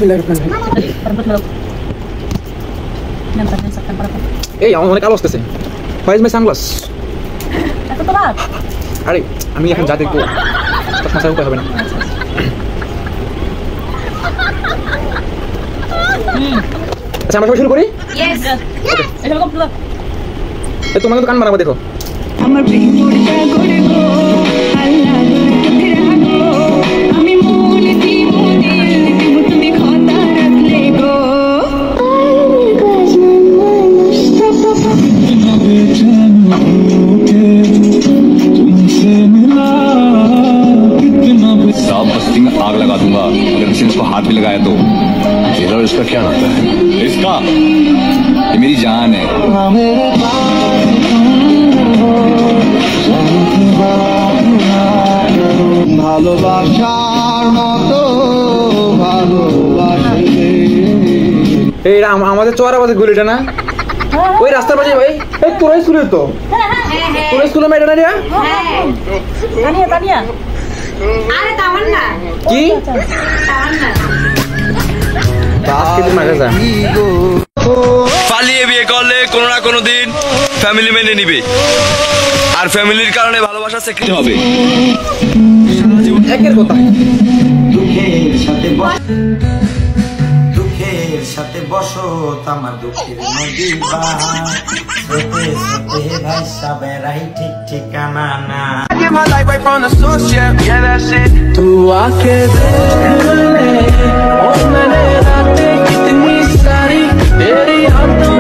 Bismillahirrahmanirrahim. এই আমার অনেক আলো আসতেছে। Where is my sunglass? এত তো রাত। আরে আমি এখন যা দেখবো চশমা ছাড়া উপায় হবে না। আচ্ছা আমরা শুরু করি? Yes. এটা কমপ্লিট। এই তোমাকে তো কান মারাবো দেখো। আমার প্রেম মোড়টা করে গো আল্লাহ দরকে রাখো আমি মন দিব দিল দিব তুমি খোদা রাখলে গো साहब बस्ती में आग लगा दूंगा अगर किसी ने इसको हाथ भी लगाया तो। इसका क्या नाता है? इसका ये मेरी जान है। এই আমাদের চোয়ারা বাজে গুলিটা না ওই রাস্তার পাশে ভাই এই তোর স্কুলে তো তোর স্কুলে মেয়েটা না রে তানিয়া তানিয়া আরে তামান্না কি তামান্না আজকে তুমি মারা যা পালিয়ে বিয়ে করলে কোনো না কোনো দিন ফ্যামিলি মেনে নিবে আর ফ্যামিলির কারণে ভালোবাসা স্বীকৃতি হবে একের কথা দুঃখের সাথে বসো আমার দুঃখের নদী স্রোতে স্রোতে ভাইসা বেড়াই ঠিক ঠিকানা না तू आके देख ले ओ मैंने रातें कितनी सारी तेरी यादों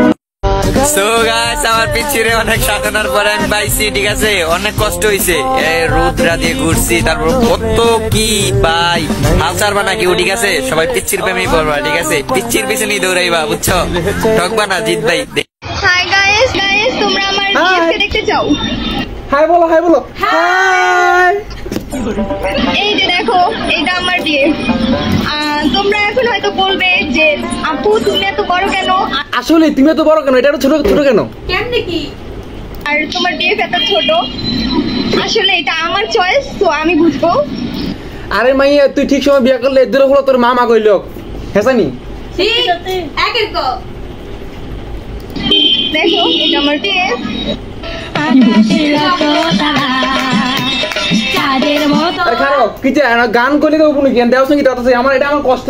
সো গাইস আমার পিছিয়ে অনেক সাধনার পরে আমি পাইছি ঠিক আছে অনেক কষ্ট হইছে এই রোদরা দিয়ে ঘুরছি তারপর কত কি ভাই হালচার বানা কি ঠিক আছে সবাই পিচ্ছির প্রেমেই পড়বা ঠিক আছে পিচ্ছির পিছনেই দৌড়াইবা বুঝছো ঠকবা না জিত ভাই হাই গাইস তোমরা আমার বিএফকে দেখতে চাও হাই বলো হাই এই যে দেখো এটা আমার বিএফ তোমরা এখন হয়তো বলবে যে আপু তুমি এত বড় কেন আসলে তুমি এত বড় কেন এটা ছোট ছোট কেন কেমনে কি আর তোমার বিএফ এত ছোট আসলে এটা আমার চয়েস তো আমি বুঝবো আরে মাইয়া তুই ঠিক সময় বিয়ে করলে এদের হলো তোর মামা কইল হেসানি ঠিক একের কো দেখো এটা আমার বিএফ আরে খারাপ কি যে গান করলে তো উপনি জ্ঞান দেওয়া সঙ্গীত আছে আমার এটা আমার কষ্ট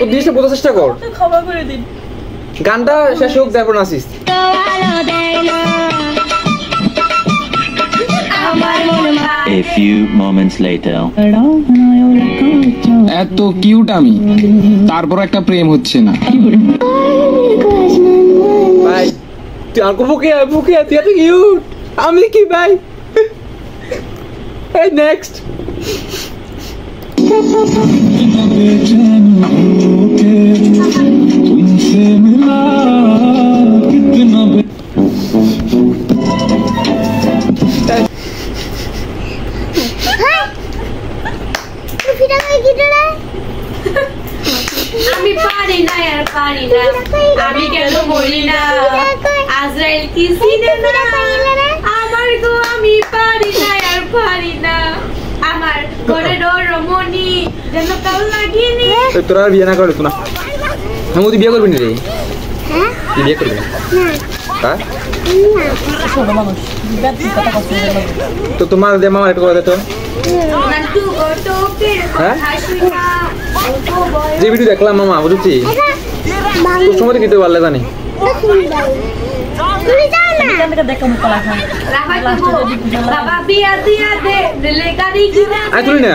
তো দিশে বোঝার চেষ্টা কর ক্ষমা করে দিন গানটা শেষ হোক তারপর নাচিস A few moments later. এত কিউট আমি তারপর একটা প্রেম হচ্ছে না ভাই তুই আর বুকে তুই এত কিউট আমি কি ভাই এই নেক্সট আমি পারি না আর পারি না আমি কেন বলি না আজরাইল কি সিনে না আমার গো আমি পারি না আর পারি না আমার ঘরে রমণী যেন কাল লাগিনি তোরা আর বিয়ে না করলে তো না আমি তুই বিয়ে করবি না রে তুই বিয়ে করবি না হ্যাঁ তো তোমার দে মামা একটু করে দে তো হ্যাঁ যে ভিডিও দেখলাম মামা বুঝছি তোর সময় খেতে পারলে জানি তুই না